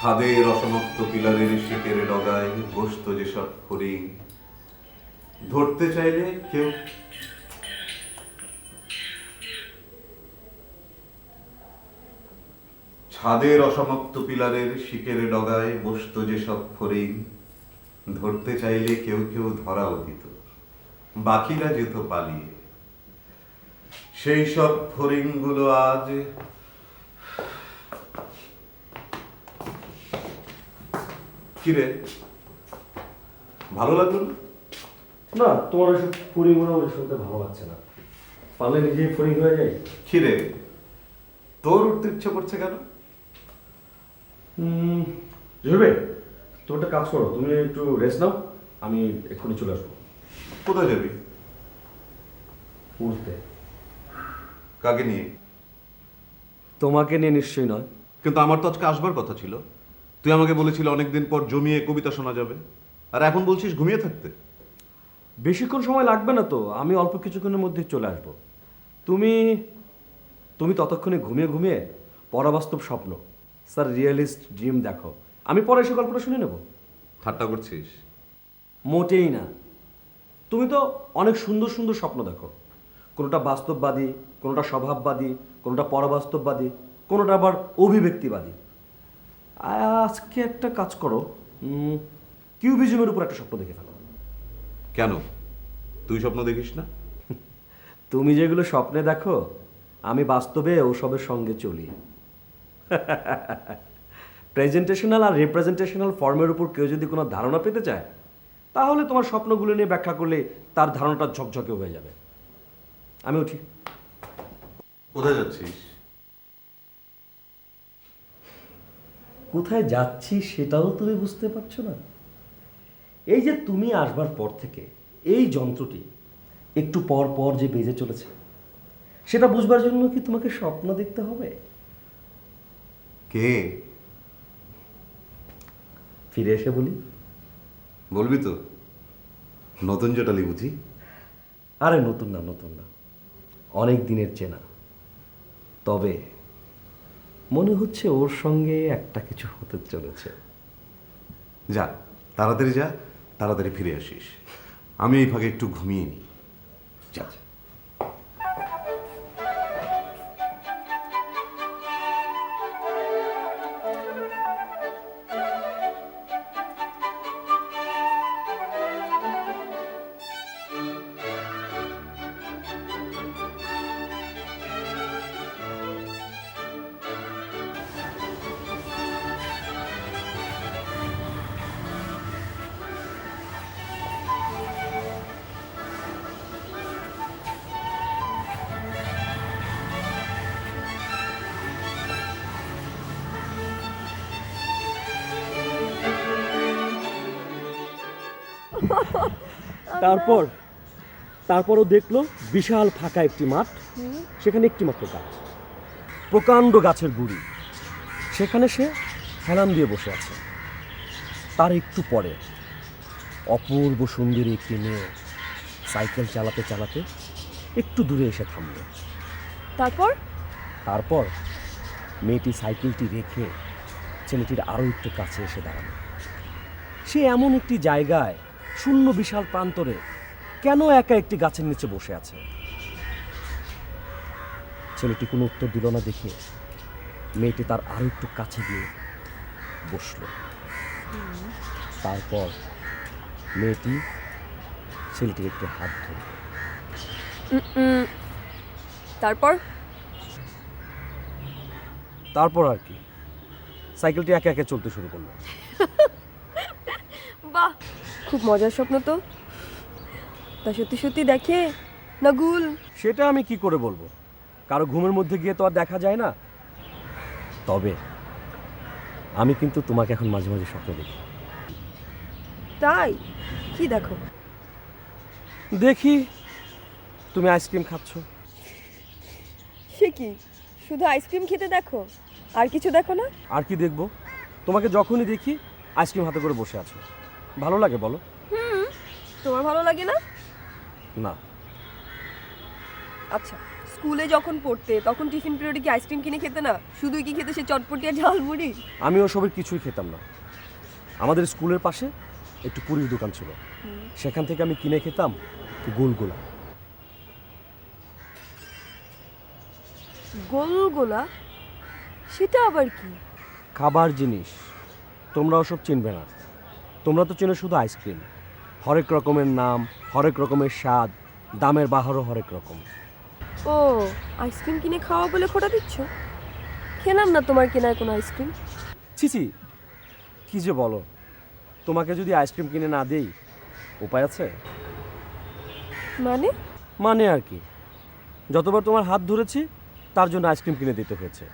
ছাদের অসমাপ্ত পিলারের শিখের ডগায় বসত যেসব ফড়িং, ধরতে চাইলে কেউ ছাদের অসমাপ্ত পিলারের শিখের ডগায় বসত যেসব ফড়িং, ধরতে চাইলে কেউ কেউ ধরাও দিত, বাকিরা যেত পালিয়ে। সেই সব ফড়িংগুলো আজ কিরে, ভালো লাগলো না? না, তোমার ওইসব ফড়িং মোড়ামুড়ি শুনতে ভালো লাগছে না। পারলে নিজেই ফড়িং হয়ে যায়। কিরে, তোর উঠতে ইচ্ছে করছে কেন? জুবে, তুমি একটা কাজ করো, তুমি একটু রেস্ট নাও, আমি এক্ষুনি চলে আসবো। কোথায় যাবি? উঠতে। কাকে নিয়ে? তোমাকে নিয়ে নিশ্চয়ই নয়। কিন্তু আমার তো আজকে আসবার কথা ছিল। তুই আমাকে বলেছিলি অনেকদিন পর জমিয়ে কবিতা শোনা যাবে, আর এখন বলছিস ঘুমিয়ে থাকতে। বেশিক্ষণ সময় লাগবে না তো, আমি অল্প কিছুক্ষণের মধ্যে চলে আসবো। তুমি তুমি ততক্ষণে ঘুমিয়ে ঘুমিয়ে পরাবাস্তব স্বপ্ন, স্যার রিয়েলিস্ট ড্রিম দেখো, আমি পরে এসে গল্পটা শুনে নেব। ঠাট্টা করছিস? মোটেই না। তুমি তো অনেক সুন্দর সুন্দর স্বপ্ন দেখো, কোনোটা বাস্তববাদী, কোনোটা স্বভাববাদী, কোনোটা পরবাস্তববাদী, কোনোটা আবার অভিব্যক্তিবাদী। আজকে একটা কাজ করো, কিউবিজমের উপর একটা স্বপ্ন দেখে ফেলো। কেন, তুই স্বপ্ন দেখিস না? তুমি যেগুলো স্বপ্নে দেখো, আমি বাস্তবে ওসবের সঙ্গে চলি। প্রেজেন্টেশনাল আর রিপ্রেজেন্টেশনাল ফর্মের উপর কেউ যদি কোনো ধারণা পেতে চায়, তাহলে তোমার স্বপ্নগুলো নিয়ে ব্যাখ্যা করলে তার ধারণাটা ঝকঝকে হয়ে যাবে। আমি উঠি। কোথায় যাচ্ছিস? কোথায় যাচ্ছি সেটাও তুমি বুঝতে পারছো না? এই যে তুমি আসবার পর থেকে এই যন্ত্রটি একটু পর পর যে বেজে চলেছে, সেটা বুঝবার জন্য কি তোমাকে স্বপ্ন দেখতে হবে? কে? ফিরে এসে বলি। বলবি তো? নতুন জটালি বুঝি? আরে নতুন না, নতুন না, অনেক দিনের চেনা। তবে মনে হচ্ছে ওর সঙ্গে একটা কিছু হতে চলেছে। যা, তাড়াতাড়ি যা, তাড়াতাড়ি ফিরে আসিস। আমি এই ফাঁকে একটু ঘুমিয়ে নিই। যা। তারপরও দেখলো বিশাল ফাঁকা একটি মাঠ, সেখানে একটি মাত্র গাছ, প্রকাণ্ড গাছের গুড়ি, সেখানে সে হেলান দিয়ে বসে আছে। তার একটু পরে অপূর্ব সুন্দরী একটি মেয়ে সাইকেল চালাতে চালাতে একটু দূরে এসে থামল। তারপর মেয়েটি সাইকেলটি রেখে ছেলেটির আরও একটু কাছে এসে দাঁড়ালো। সে এমন একটি জায়গায়, শূন্য বিশাল প্রান্তরে, কেন একা একটি গাছের নিচে বসে আছে? ছেলেটি কোনো উত্তর দিল না দেখে মেয়েটি তার আরো একটু কাছে গিয়ে বসল। তারপর মেয়েটি ছেলেটির একটু হাত ধরল। তারপর আর কি, সাইকেলটি একে একে চলতে শুরু করলো। বাহ, খুব মজার স্বপ্ন তো। তা সত্যি সত্যি দেখে না গুল? সেটা আমি কি করে বলবো, কারো ঘুমের মধ্যে গিয়ে তো আর দেখা যায় না। তবে আমি কিন্তু তোমাকে এখন মাঝে মাঝে স্বপ্ন দেখি। তাই? কি দেখো? দেখি তুমি আইসক্রিম খাচ্ছ। সে কি, শুধু আইসক্রিম খেতে দেখো, আর কিছু দেখো না? আর কি দেখবো, তোমাকে যখনই দেখি আইসক্রিম হাতে করে বসে আছো। ভালো লাগে বলো? তোমার ভালো লাগে না? না। আচ্ছা, স্কুলে যখন পড়তে তখন টিফিন পিরিয়ডে কি আইসক্রিম কিনে খেতে না? শুধুই কি খেতে সে চটপটি আর ঝালমুড়ি? আমি ওসবের কিছুই খেতাম না। আমাদের স্কুলের পাশে একটু পুরীর দোকান ছিল, সেখান থেকে আমি কিনে খেতাম গোলগোলা। গোলগোলা? সেটা আবার কি? খাবার জিনিস, তোমরা ওসব চিনবে না। তোমরা তো চেনো শুধু আইসক্রিম, হরেক রকমের নাম, হরেক রকমের স্বাদ, দামের বাহারও হরেক রকম। ও, আইসক্রিম কিনে খাওয়া বলে খোটা দিচ্ছ? খেলাম না তোমার কেনার কোনো আইসক্রিম। ছিছি, কি যে বলো, তোমাকে যদি আইসক্রিম কিনে না দেই উপায় আছে? মানে? মানে আর কি, যতবার তোমার হাত ধরেছি তার জন্য আইসক্রিম কিনে দিতে হয়েছে।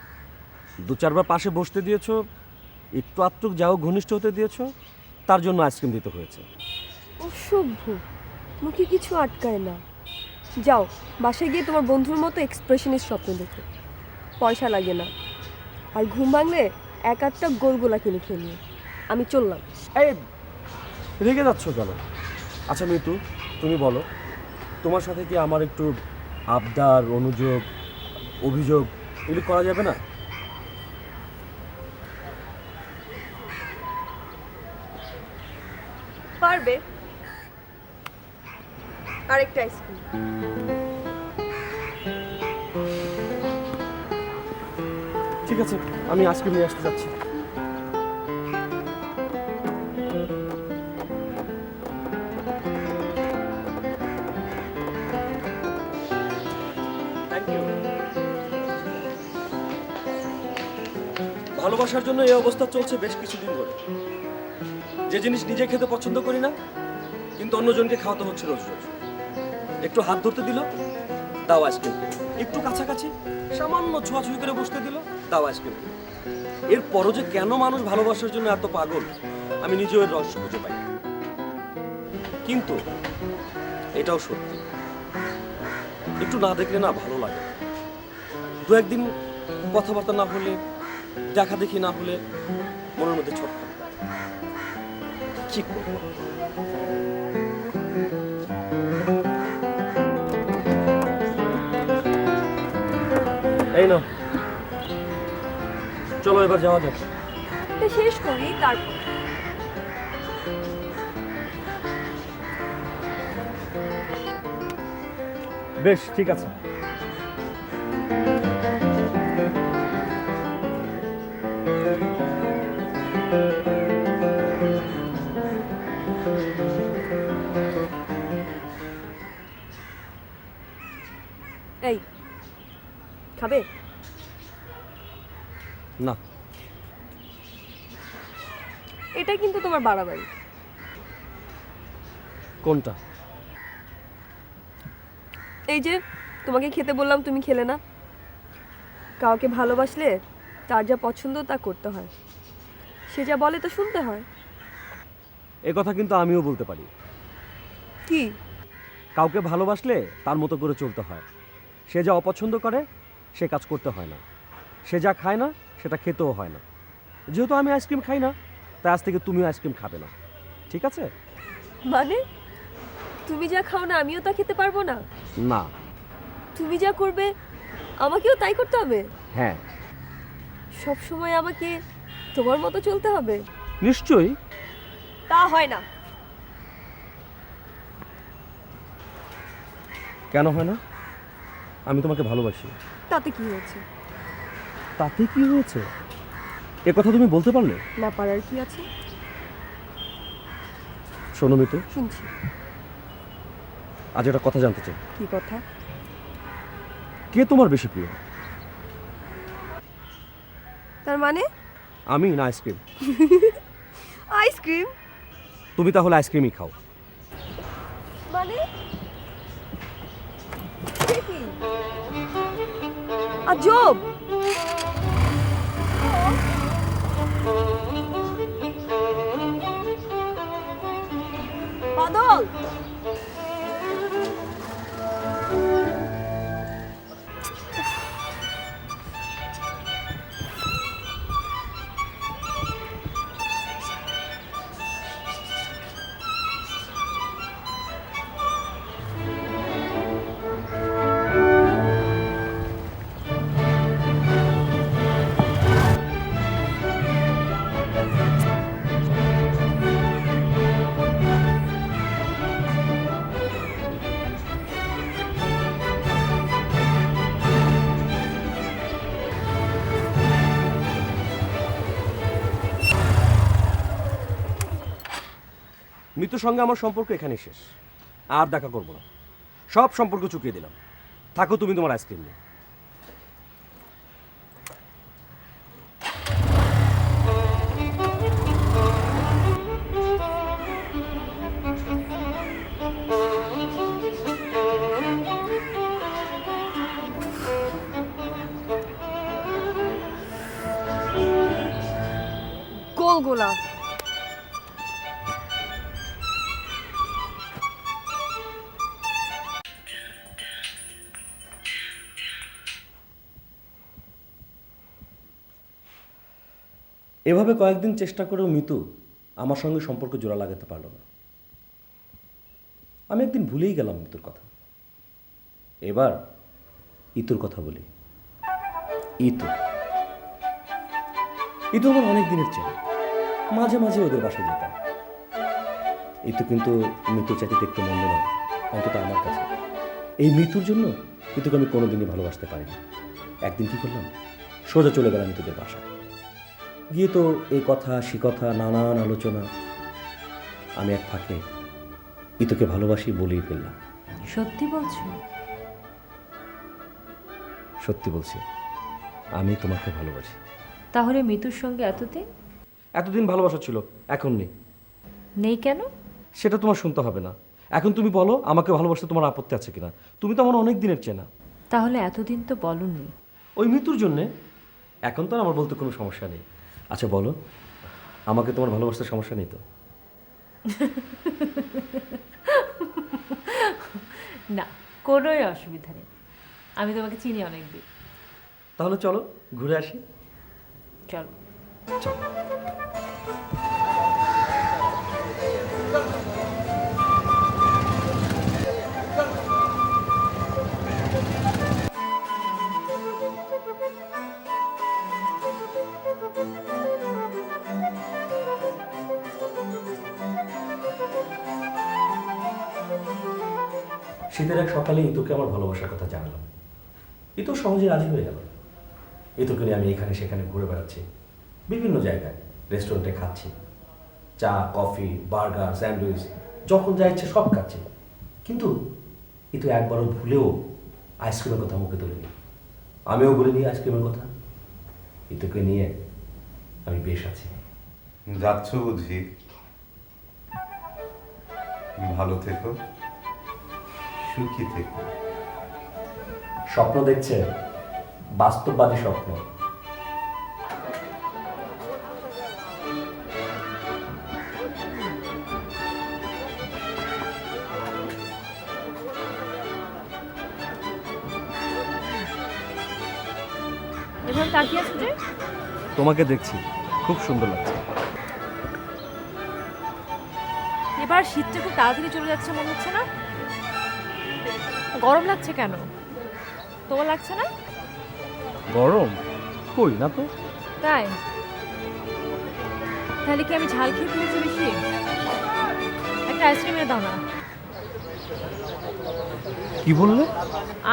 2-4 বার পাশে বসতে দিয়েছো, একটু আত্মুক যাও ঘনিষ্ঠ হতে দিয়েছো, তার জন্য আইসক্রিম দিতে হয়েছে। অসভ্য, মুখে কিছু আটকায় না। যাও বাসায় গিয়ে তোমার বন্ধুর মতো এক্সপ্রেশনের স্বপ্ন দেখো, পয়সা লাগে না। আর ঘুম ভাঙলে 1-8টা গোলগোলা কিনে খেয়ে নিও। আমি চললাম। এই, রেগে যাচ্ছ কেন? আচ্ছা মিতু, তুমি বলো, তোমার সাথে কি আমার একটু আবদার, অনুযোগ, অভিযোগ এগুলি করা যাবে না? পারবে। আরেকটা আইসক্রিম। ঠিক আছে, আমি আইসক্রিম নিয়ে আসতে যাচ্ছি। ভালোবাসার জন্য এই অবস্থা চলছে বেশ কিছুদিন ধরে। যে জিনিস নিজে খেতে পছন্দ করি না, কিন্তু অন্যজনকে খাওয়াতে হচ্ছে রোজ রোজ। একটু হাত ধরতে দিল, তাও আইসক্রিম। একটু কাছাকাছি সামান্য ছোঁয়াছুঁই করে বসতে দিল, তাও আইসক্রিম। এরপরও যে কেন মানুষ ভালোবাসার জন্য এত পাগল, আমি নিজেও এর রহস্য খুঁজে পাই। কিন্তু এটাও সত্যি, একটু না দেখলে না ভালো লাগে। 2-1 দিন কথাবার্তা না হলে, দেখা দেখি না হলে মনের মধ্যে ছটফট করে। কি করবো? এই না, চলো এবার যাওয়া যাক। এটা শেষ করি তারপর। বেশ, ঠিক আছে। এই, খাবে? না। এটা কিন্তু তোমার বাড়াবাড়ি। কোনটা? এই যে তোমাকে খেতে বললাম, তুমি খেলে না। কাউকে ভালোবাসলে তার যা পছন্দ তা করতে হয়, সে যা বলে তো শুনতে হয়। এ কথা কিন্তু আমিও বলতে পারি। কি? কাউকে ভালোবাসলে তার মতো করে চলতে হয়। সে যা অপছন্দ করে সে কাজ করতে হয় না, সে যা খায় না সেটা খেতেও হয় না। যেহেতু আমি আইসক্রিম খাই না, তাই আজ থেকে তুমিও আইসক্রিম খাবে না, ঠিক আছে? মানে তুমি যা খাও না আমিও তা খেতে পারবো না? না। তুমি যা করবে আমাকেও তাই করতে হবে? হ্যাঁ। সব সময় আমাকে তোমার মতো চলতে হবে? নিশ্চয়ই। তা হয় না। কেন হয় না? আমি তোমাকে ভালোবাসি। তাতে কি হয়েছে? তাতে কি হয়েছে এ কথা তুমি বলতে পারলে? না পারার কি আছে? শোনো মিতু, শুনছি। আজ একটা কথা জানতে চাই। কি কথা? কে তোমার বেশি প্রিয়? তার মানে? আমি না আইসক্রিম? আইসক্রিম? তুমি তাহলে আইসক্রিমই খাও। মানে আজব। বাদল, মৃত্যুর সঙ্গে আমার সম্পর্ক এখানেই শেষ। আর দেখা করবো না, সব সম্পর্ক চুকিয়ে দিলাম। থাকো তুমি তোমার আইসক্রিম নিয়ে। গোলগোলা। এভাবে কয়েকদিন চেষ্টা করেও মিতু আমার সঙ্গে সম্পর্ক জোড়া লাগাতে পারলো না। আমি একদিন ভুলেই গেলাম মিতুর কথা। এবার ইতুর কথা বলি। ইতু ইতু আমার অনেক দিনের চেনা, মাঝে মাঝে ওদের বাসায় যেতাম। ইতু কিন্তু মিতুর চাইতে দেখতে মন্দ নয়, অন্তত আমার কাছে। এই মিতুর জন্য ইতুকে আমি কোনোদিনই ভালোবাসতে পারিনি। একদিন কি করলাম, সোজা চলে গেলাম মিতুদের বাসায়। গিয়ে তো এই কথা সে কথা নানান আলোচনা। আমি এক ফাঁকে ইতুকে ভালোবাসি বলেই ফেললাম। সত্যি বলছো? সত্যি বলছি, আমি তোমাকে ভালোবাসি। তাহলে মিতুর সঙ্গে এতদিন ভালোবাসা ছিল, এখন নেই। নেই কেন? সেটা তোমার শুনতে হবে না। এখন তুমি বলো, আমাকে ভালোবাসতে তোমার আপত্তি আছে কিনা? তুমি তো আমার অনেক দিনের চেনা। তাহলে এতদিন তো বলনি। ওই মৃত্যুর জন্যে। এখন তো আর আমার বলতে কোনো সমস্যা নেই। আচ্ছা বলো, আমাকে তোমার ভালোবাসতে সমস্যা নেই তো? না, কোনোই অসুবিধা নেই। আমি তোমাকে চিনি অনেক দিন। তাহলে চলো ঘুরে আসি। চলো। চলো। শীতের এক সকালে ইতুকে আমার ভালোবাসার কথা জানালাম। ইতু সহজে রাজি হয়ে গেল। ইতুকে নিয়ে আমি এখানে সেখানে ঘুরে বেড়াচ্ছি, বিভিন্ন জায়গায় রেস্টুরেন্টে খাচ্ছি, চা কফি বার্গার স্যান্ডউইচ, যখন যা ইচ্ছে সব খাচ্ছি। কিন্তু ইতু একবারও ভুলেও আইসক্রিমের কথা মুখে তোলেনি। আমিও বলিনি আইসক্রিমের কথা। ইতুকে নিয়ে আমি বেশ আছি। যাচ্ছ বুঝি? ভালো থেকো, সুখী থেকো। স্বপ্ন দেখছে, বাস্তববাদী স্বপ্ন। এভাবে তাকিয়ে আছো যে? তোমাকে দেখছি, খুব সুন্দর লাগছে। এবার শীতটা খুব তাড়াতাড়ি চলে যাচ্ছে মনে হচ্ছে না? গরম লাগছে কেন? তোমার লাগছে না? গরম কই না তো। তাই? তাহলে কি আমি ঝাল খেয়ে ফেলেছি বেশি? একটা আইসক্রিম এনে দাও না। কি বললে?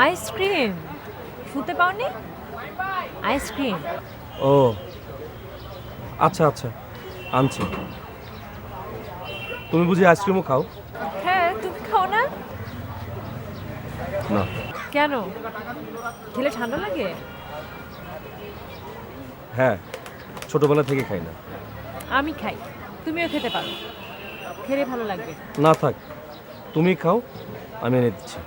আইসক্রিম শুতে পাওনি? আইসক্রিম। ও আচ্ছা আচ্ছা, আনছি। তুমি বুঝি আইসক্রিমও খাও? হ্যাঁ, তুমি খাও না? না। কেন? খেলে ঠান্ডা লাগে? হ্যাঁ, ছোটবেলা থেকে খাই না। আমি খাই, তুমিও খেতে পারো, খেলে ভালো লাগবে। না থাক, তুমি খাও, আমি এনে দিচ্ছি।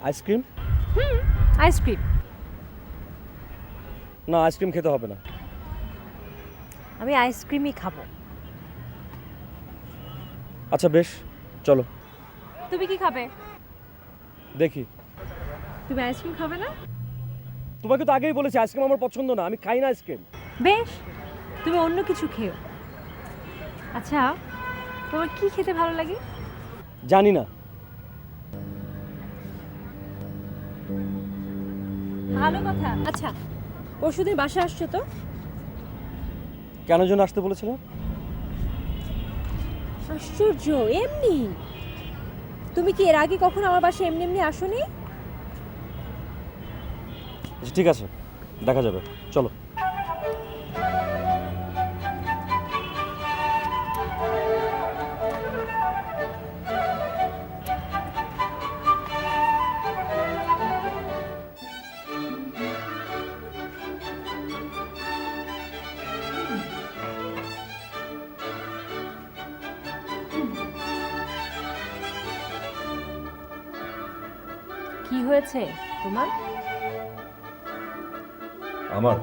আইসক্রিম? আইসক্রিম। না, আইসক্রিম খেতে হবে না। আমি আইসক্রিমই খাবো। আচ্ছা বেশ, চলো। তুমি কি খাবে? দেখি। তুমি আইসক্রিম খাবে না? তোমাকে তো আগেই বলেছি আইসক্রিম আমার পছন্দ না, আমি খাই না আইসক্রিম। বেশ, তুমি অন্য কিছু খেও। আচ্ছা, তোমার কি খেতে ভালো লাগে? জানি না। ভালো কথা। আচ্ছা, পরশুদিন বাসায় আসছো তো? কেন যেন আসতে বলেছিল? আশ্চর্য, এমনি। তুমি কি এর আগে কখনো আমার বাসায় এমনি এমনি আসোনি? আচ্ছা, ঠিক আছে, দেখা যাবে, চলো। কি হয়েছে তোমার? আমার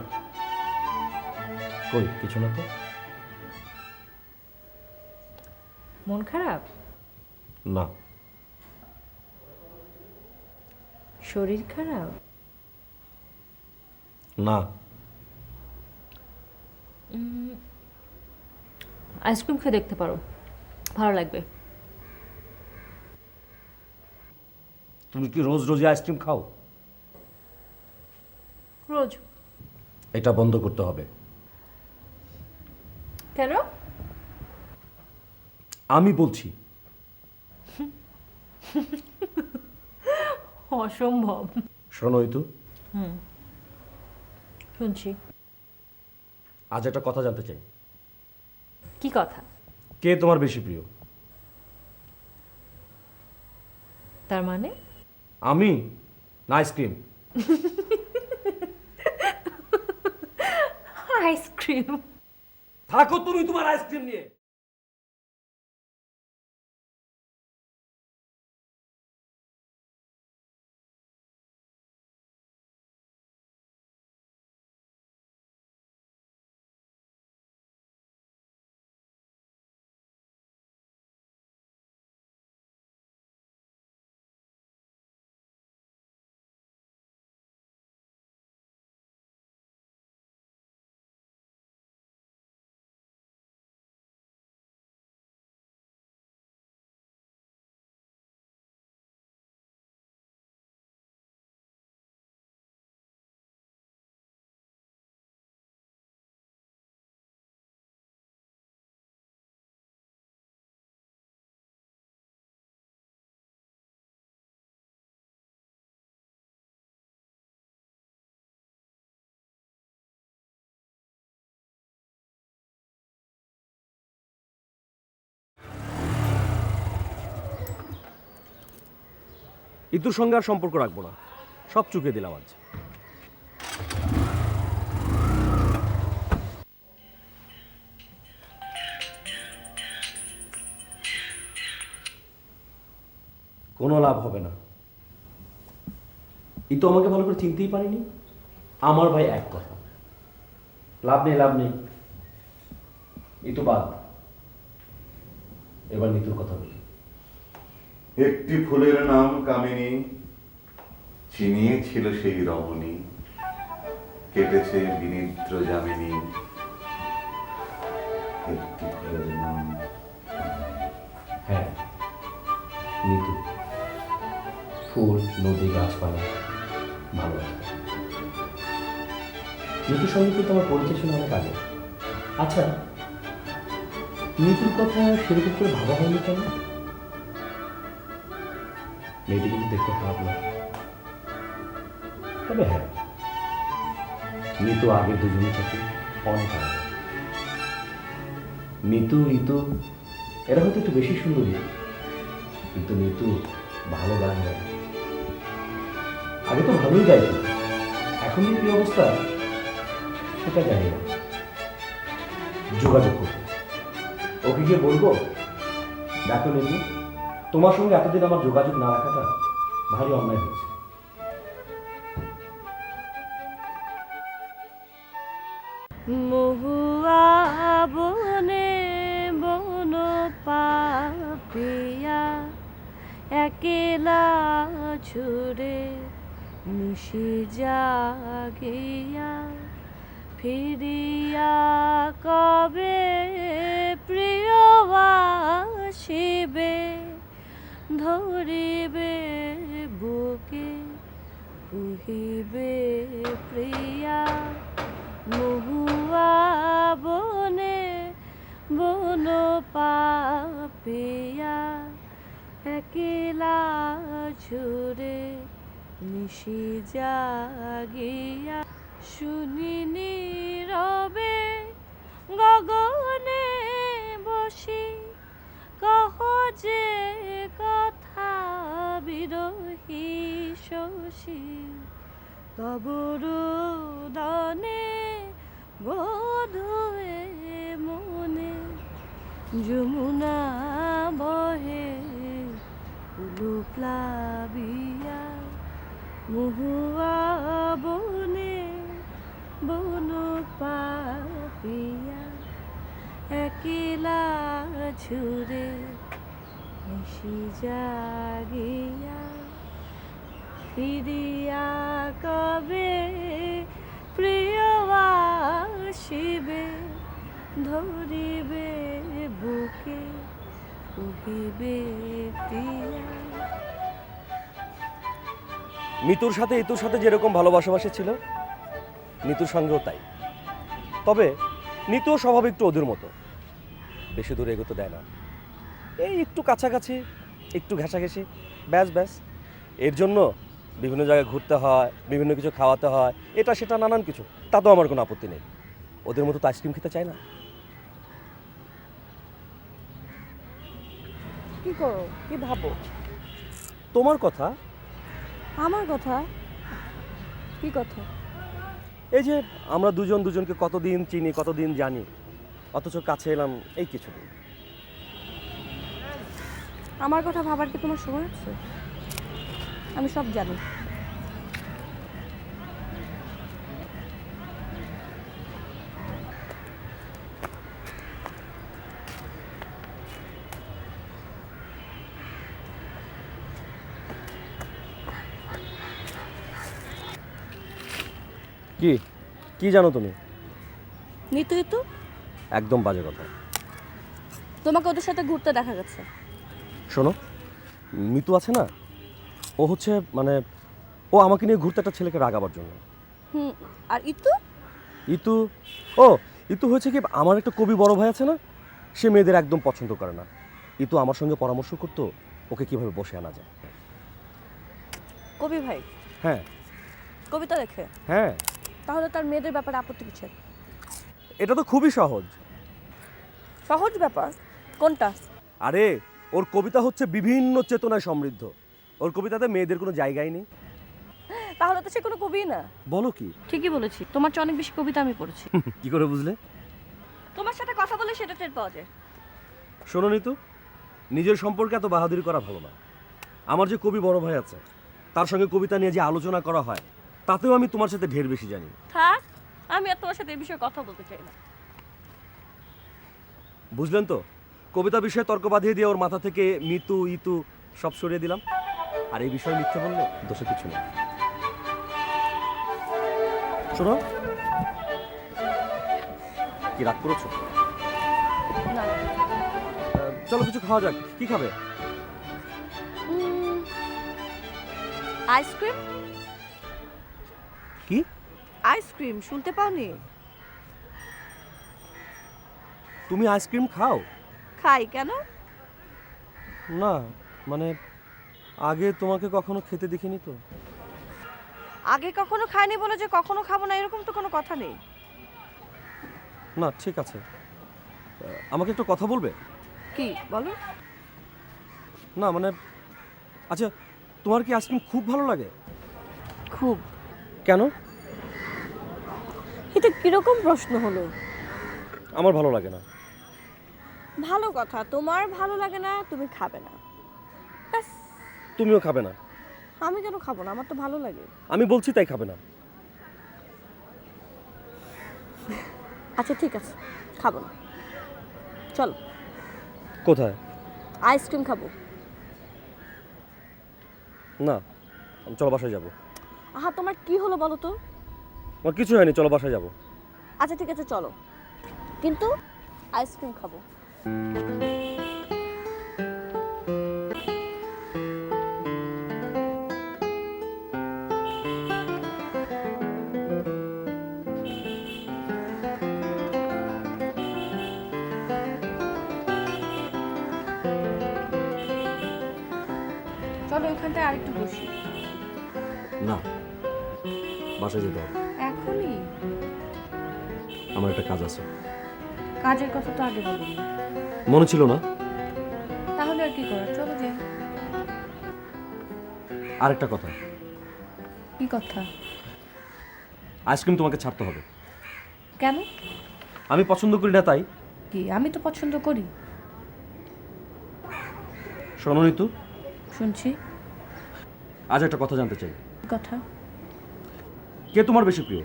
কই কিছু না তো। মন খারাপ? না। শরীর খারাপ? না। আইসক্রিম খেয়ে দেখতে পারো, ভালো লাগবে। তুমি কি রোজ রোজই আইসক্রিম খাও? রোজ। এটা বন্ধ করতে হবে। কেন? আমি বলছি। অসম্ভব। শোনোই তো, শুনছি। আজ একটা কথা জানতে চাই। কি কথা? কে তোমার বেশি প্রিয়? তার মানে? আমি না আইসক্রিম? আইসক্রিম। থাকো তুমি তোমার আইসক্রিম নিয়ে। ইতুর সঙ্গে আর সম্পর্ক রাখবো না, সব চুকিয়ে দিলাম আজ। কোনো লাভ হবে না। ইতু আমাকে ভালো করে চিনতেই পারিনি। আমার ভাই এক কথা, লাভ নেই লাভ নেই। ইতু বাদ, এবার নিতুর কথা বলি। একটি ফুলের নাম কামিনী, চিনিয়েছিল সেই রমণী, কেটেছে বিনিদ্র যামিনী। একটি ফুলের নাম, হ্যাঁ নিতু, ফুল নদী গাছপালা ভালোবাসা। নিতুর সঙ্গে কিন্তু আমার পরিচয় ছিল অনেক আগে। আচ্ছা, নিতুর কথা সেরকম করে ভাবা হয়নি কেন? মেয়েটি কিন্তু দেখতে খারাপ না, তবে হ্যাঁ নিতু আগে দুজনের থেকে অনেক আলাদা। নিতু ইতু এরা হয়তো একটু বেশি সুন্দরী, কিন্তু নিতু ভালো গান গায়। আগে তো ভালোই গাইত, এখন যে কি অবস্থা সেটা জানি না। যোগাযোগ করবো, ওকে গিয়ে বলবো, দেখো নিতু, তোমার সঙ্গে এতদিন আমার যোগাযোগ না রাখাটা ভারী অন্যায় হয়েছে। একলা ছুড়ে নিশি জাগিয়া ফিরিয়া কবে প্রিয় আসিবে ধরিবে বুকে কহিবে প্রিয়া মহুয়া বনে বন পাপিয়া একলা ঝুরে নিশি জাগিয়া শুনিনি রবে গগনে বসি কহ যে কথা বিরহী শশী তবরুদনে বোধে মনে যমুনা বহে কুলু প্লাবিয়া মহুয়া বনে বন পাপিয়া একলা ঝুরে নিশি জাগিয়া ফিরিয়া কবে প্রিয় আসিবে ধরিবে বুকে কহিবে প্রিয়া। মিতুর সাথে ইতুর সাথে যেরকম ভালোবাসাবাসি ছিল নিতুর সঙ্গেও তাই। তবে নিতুও স্বভাব একটু ওদের মতো, বেশি দূরে এগোতে দেয় না। এই একটু কাছাকাছি, একটু ঘেঁষাঘেঁষি, ব্যাস ব্যাস। এর জন্য বিভিন্ন জায়গায় ঘুরতে হয়, বিভিন্ন কিছু খাওয়াতে হয়, এটা সেটা নানান কিছু। তাতেও আমার কোনো আপত্তি নেই। ওদের মতো তো আইসক্রিম খেতে চায় না। কি করো, কি ভাবো? তোমার কথা। আমার কথা? কি কথা? এই যে আমরা দুজন দুজনকে কতদিন চিনি, কতদিন জানি, অথচ কাছে এলাম এই কিছুদিন। আমার কথা ভাবার কি তোমার সময় আছে? আমি সব জানি। কি কি জানো তুমি? নিতু ইতু একদম বাজে কথা। তোমাকে ওদের সাথে ঘুরতে দেখা গেছে। শোনো, মিতু আছে না, ও হচ্ছে মানে ও আমাকে নিয়ে ঘুরতে একটা ছেলেকে রাগাবার জন্য। আর ইতু? ইতু, ও ইতু হয়েছে কি, আমার একটা কবি বড় ভাই আছে না, সে মেয়েদের একদম পছন্দ করে না। ইতু আমার সঙ্গে পরামর্শ করতো ওকে কিভাবে বসে আনা যায়। কবি ভাই? হ্যাঁ কবিতা লেখে? হ্যাঁ। তাহলে তার মেয়েদের ব্যাপারে আপত্তি কিসের? এটা তো খুবই সহজ। সহজ ব্যাপার কোনটা? আরে ওর কবিতা হচ্ছে বিভিন্ন চেতনায় সমৃদ্ধ। ওর কবিতাতে মেয়েদের কোনো জায়গাই নেই। তাহলে তো সে কোনো কবি না। বলো কি? ঠিকই বলেছি, তোমার চেয়ে অনেক বেশি কবিতা আমি পড়েছি। কি করে বুঝলে? তোমার সাথে কথা বলে সেটা টের পাওয়া যায়। শোনো নিতু, নিজের সম্পর্কে এত বাহাদুরি করা ভালো না। আমার যে কবি বড় ভাই আছে, তার সঙ্গে কবিতা নিয়ে যে আলোচনা করা হয়, তাতেও আমি তোমার সাথে ঢের বেশি জানি। থাক, আমি আর তোমার সাথে এই বিষয়ে কথা বলতে চাই না। বুঝলেন তো, কবিতা বিষয়ে তর্ক বাঁধিয়ে দিয়ে ওর মাথা থেকে মিতু ইতু সব সরিয়ে দিলাম। আর এই বিষয়ে মিথ্যে বললে দোষে কিছু নেই। শোনো, কি রাগ করেছো? না, চলো কিছু খাওয়া যাক। কি খাবে? আইসক্রিম। কি? আইসক্রিম শুনতে পাওনি? তুমি আইসক্রিম খাও? খাই কেন? না মানে আগে তোমাকে কখনো খেতে দেখিনি তো। আগে কখনো খাইনি বলে যে কখনো খাবো না এরকম তো কোনো কথা নেই। না ঠিক আছে, আমাকে একটা কথা বলবে? কি বলো? না মানে আচ্ছা, তোমার কি আইসক্রিম খুব ভালো লাগে? খুব। কেন? এটা কিরকম প্রশ্ন হলো? আমার ভালো লাগে না। ভালো কথা, তোমার ভালো লাগে না, তুমি খাবে না, ব্যাস। তুমিও খাবে না? আমি কেন খাবো না? আমার তো ভালো লাগে। আমি বলছি তাই খাবে না। আচ্ছা ঠিক আছে, খাবো না। চলো। কোথায়? আইসক্রিম খাবো। না, চলো বাসায় যাবো। আহা তোমার কি হলো বলো তো? আমার কিছু হয়নি, চলো বাসায় যাবো। আচ্ছা ঠিক আছে চলো, কিন্তু আইসক্রিম খাবো। চলো ওখানটায় আরেকটু বসি। না, বাসায় যেতে হবে। এখনই? আমার একটা কাজ আছে। কাজের কথা তো আগে বলুন। মনে ছিল না? তাহলে আর কি করার, চলো যাই। আরেকটা কথা, কি কথা? আইসক্রিম তোমাকে ছাড়তে হবে। কেন? আমি পছন্দ করি না তাই। কি আমি তো পছন্দ করি। শোনো নিতু, শুনছি। আজ একটা কথা জানতে চাই। কি কথা? কে তোমার বেশি প্রিয়?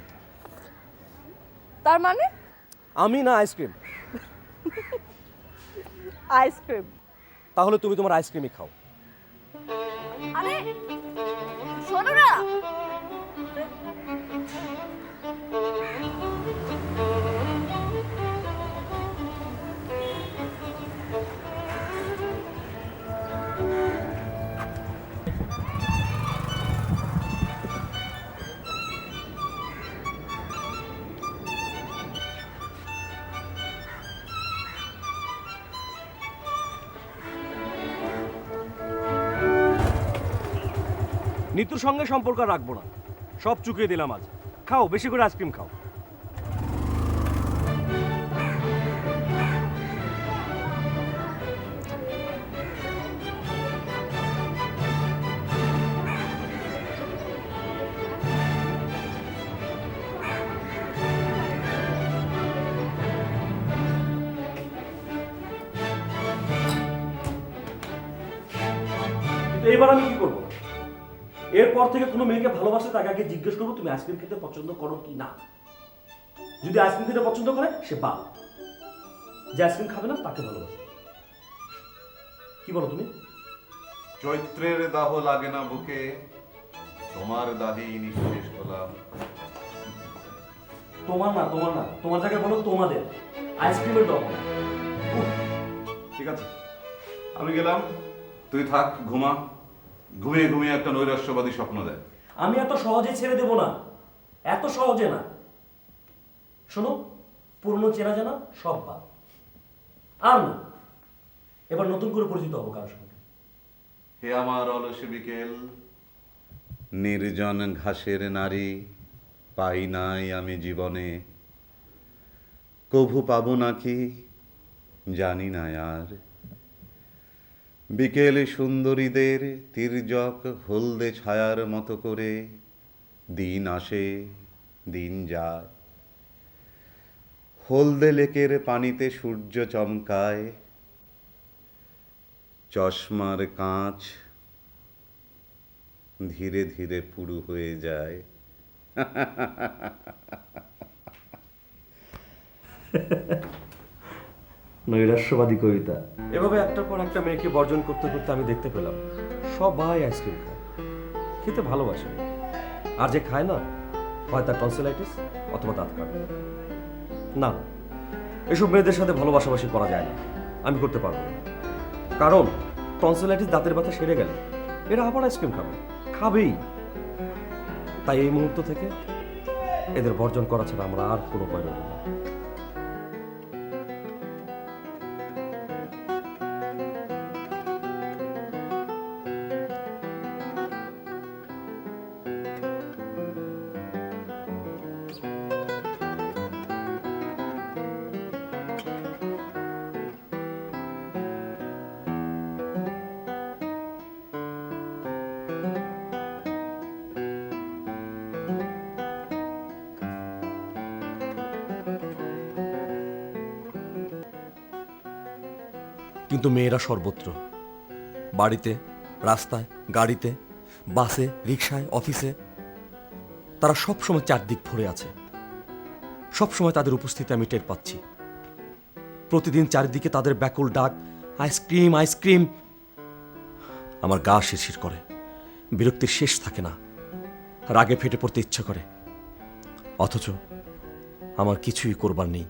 তার মানে আমি না আইসক্রিম? আইসক্রিম। তাহলে তুমি তোমার আইসক্রিমই খাও। আরে শোনো না, নিতুর সঙ্গে সম্পর্ক রাখবো না, সব চুকিয়ে দিলাম আজ। খাও, বেশি করে আইসক্রিম খাও। এইবার আমি কি করবো? এরপর থেকে কোনো মেয়েকে ভালোবাসে তাকে আগে জিজ্ঞেস করবো তুমি আইসক্রিম খেতে পছন্দ করো কি না। যদি আইসক্রিম খেতে পছন্দ করে সে বাল, যে আইসক্রিম খাবে না তাকে ভালোবাসে। কি বলো তুমি? চৈত্রের দাহ লাগে না বুকে, তোমার দাহি নিঃশেষ হলাম। তোমার না, তোমার না, তোমার জায়গায় বলো তোমাদের। আইসক্রিমের দম। ঠিক আছে, আমি গেলাম, তুই থাক, ঘুমা। ঘুমিয়ে ঘুমিয়ে একটা নৈরাশ্যবাদী স্বপ্ন দেয়। আমি এত সহজে ছেড়ে দেব না, এত সহজে না। শোনো, পুরনো চেনা জানা সব বাদ, আর না। এবার নতুন করে পরিচিত হবো কারোর সঙ্গে। হে আমার অলস বিকেল, নির্জন ঘাসের নারী, পাই নাই আমি জীবনে, কভু পাবো নাকি জানি না আর। বিকেল সুন্দরীদের তির্যক হলদে ছায়ার মতো করে দিন আসে দিন যায়। হলদে লেকের পানিতে সূর্য চমকায়, চশমার কাঁচ ধীরে ধীরে পুরু হয়ে যায়। নৈরাশ্যবাদী কবিতা। এভাবে একটার পর একটা মেয়েকে বর্জন করতে করতে আমি দেখতে পেলাম সবাই আইসক্রিম খায়, খেতে ভালোবাসে। আর যে খায় না, হয় তার টনসিলাইটিস অথবা দাঁত কাটে। না, এসব মেয়েদের সাথে ভালোবাসাবাসি করা যায় না, আমি করতে পারবো না। কারণ টনসিলাইটিস দাঁতের ব্যথা সেরে গেলে এরা আবার আইসক্রিম খাবে, খাবেই। তাই এই মুহূর্ত থেকে এদের বর্জন করা ছাড়া আমরা আর কোনো উপায় নেব না। কিন্তু মেয়েরা সর্বত্র, বাড়িতে, রাস্তায়, গাড়িতে, বাসে, রিকশায়, অফিসে, তারা সবসময় চারদিক ভরে আছে। সবসময় তাদের উপস্থিতি আমি টের পাচ্ছি। প্রতিদিন চারিদিকে তাদের ব্যাকুল ডাক, আইসক্রিম আইসক্রিম। আমার গা শিরশির করে, বিরক্তির শেষ থাকে না, রাগে ফেটে পড়তে ইচ্ছা করে, অথচ আমার কিছুই করবার নেই।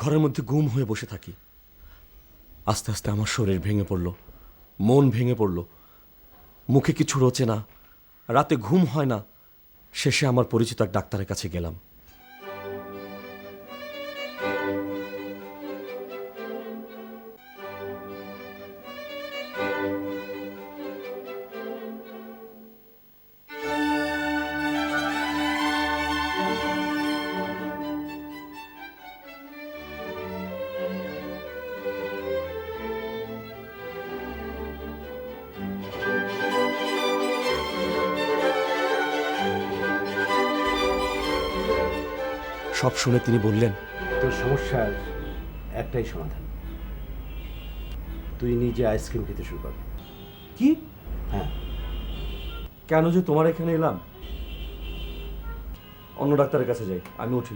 ঘরের মধ্যে গুম হয়ে বসে থাকি। আস্তে আস্তে আমার শরীর ভেঙে পড়ল, মন ভেঙে পড়ল, মুখে কিছু রোচে না, রাতে ঘুম হয় না। শেষে আমার পরিচিত এক ডাক্তারের কাছে গেলাম। সব শুনে তিনি বললেন, তোর সমস্যার একটাই সমাধান, তুই নিজে আইসক্রিম খেতে শুরু কর। কি? হ্যাঁ, কেন যে তোমার এখানে এলাম? অন্য ডাক্তারের কাছে যাই, আমি উঠি।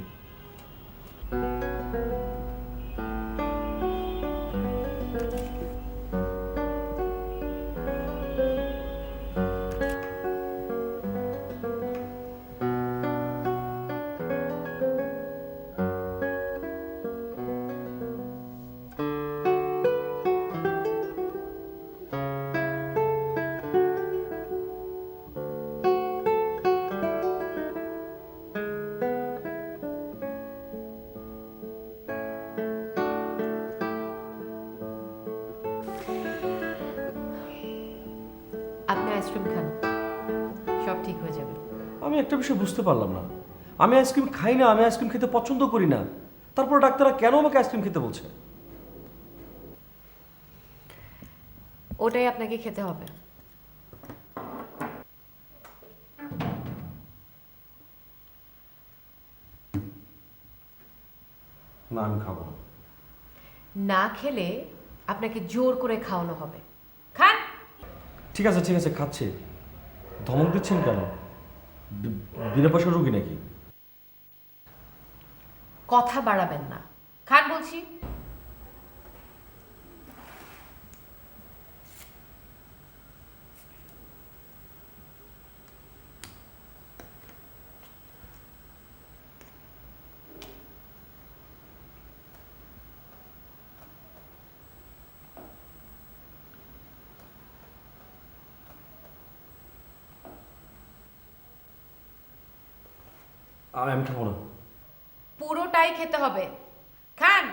আপনি আইসক্রিম খান, সব ঠিক হয়ে যাবে। আমি একটা বিষয় বুঝতে পারলাম না, আমি আইসক্রিম খাই না, আমি আইসক্রিম খেতে পছন্দ করি না, তারপর ডাক্তাররা কেন আমাকে আইসক্রিম খেতে বলছে? ওটাই আপনাকে খেতে হবে। না, আমি খাবো না। না খেলে আপনাকে জোর করে খাওয়ানো হবে। খান। ঠিক আছে ঠিক আছে, খাচ্ছি। ধমক দিচ্ছেন কেন? বিনা পয়সা রুগী নাকি? কথা বাড়াবেন না, খান বলছি। আমি খাবো না। পুরোটাই খেতে হবে, খান।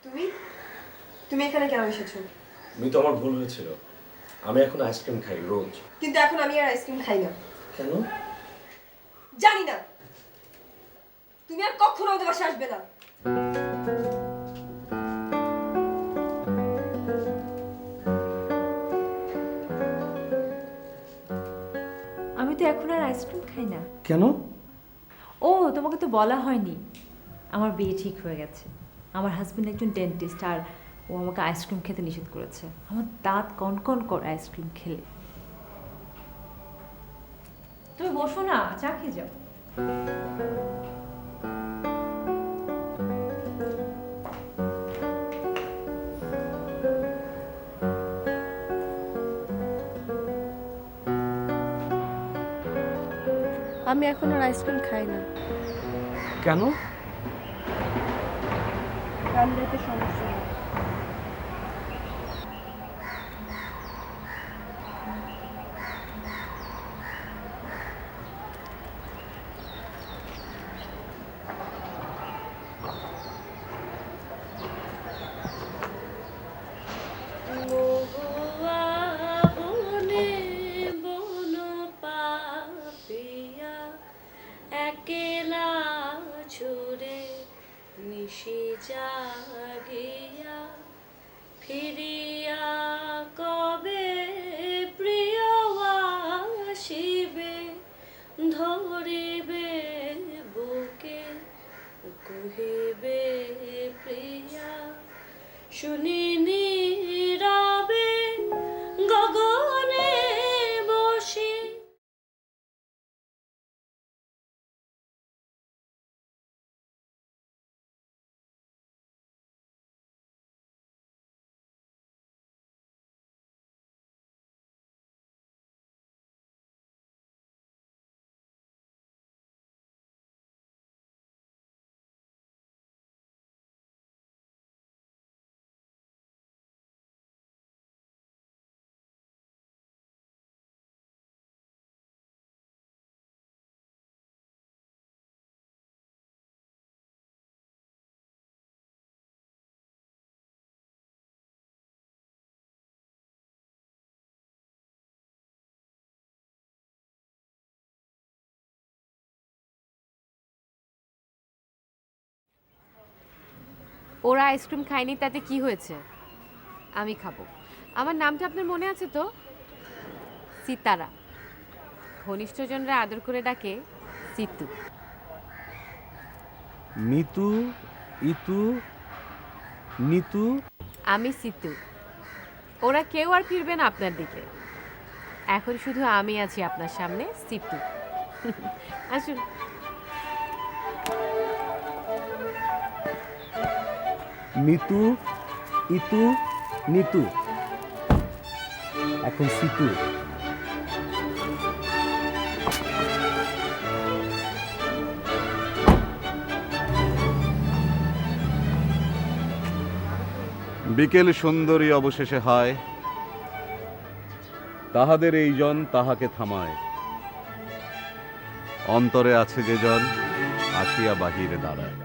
তুমি তুমি এখানে কেন এসেছো? আমি তো, আমার ভুল হয়েছিল। আমি এখন আইসক্রিম খাই রোজ। কিন্তু এখন আমি আর আইসক্রিম খাই না। কেন? জানি না, তুমি আর কখনো আমাদের বাসায় আসবে না। আমি তো এখন আর আইসক্রিম খাই না। কেন? ও, তোমাকে তো বলা হয়নি, আমার বিয়ে ঠিক হয়ে গেছে। আমার হাজবেন্ড একজন ডেন্টিস্ট, আর ও আমাকে আইসক্রিম খেতে নিষেধ করেছে। আমার দাঁত কনকন করে আইসক্রিম খেলে। তুমি বসো না, চা খেয়ে যাও। আমি এখন আর আইসক্রিম খাই না। কেন? কামড়াতে সমস্যা নেই। একেলা ছুড়ে নিশি জাগিয়া ফিরিয়া কবে প্রিয় আসিবে ধরিবে বুকে কহিবে প্রিয়া শুনি নীরবে গগনে বসে। ওরা আইসক্রিম খায়নি তাতে কি হয়েছে? আমি খাবো। আমার নামটা আপনার মনে আছে তো? সিতারা। ঘনিষ্ঠজনরা আদর করে ডাকে সিতু। মিতু, ইতু, নিতু। আমি সিতু। ওরা কেউ আর ফিরবে না আপনার দিকে। এখন শুধু আমি আছি আপনার সামনে, সিতু। আসুন। মিতু, ইতু, নিতু, এখন সিতু। বিকেল সুন্দরী অবশেষে হয়, তাহাদের এই জন তাহাকে থামায়। অন্তরে আছে যে জন আসিয়া বাহিরে দাঁড়ায়।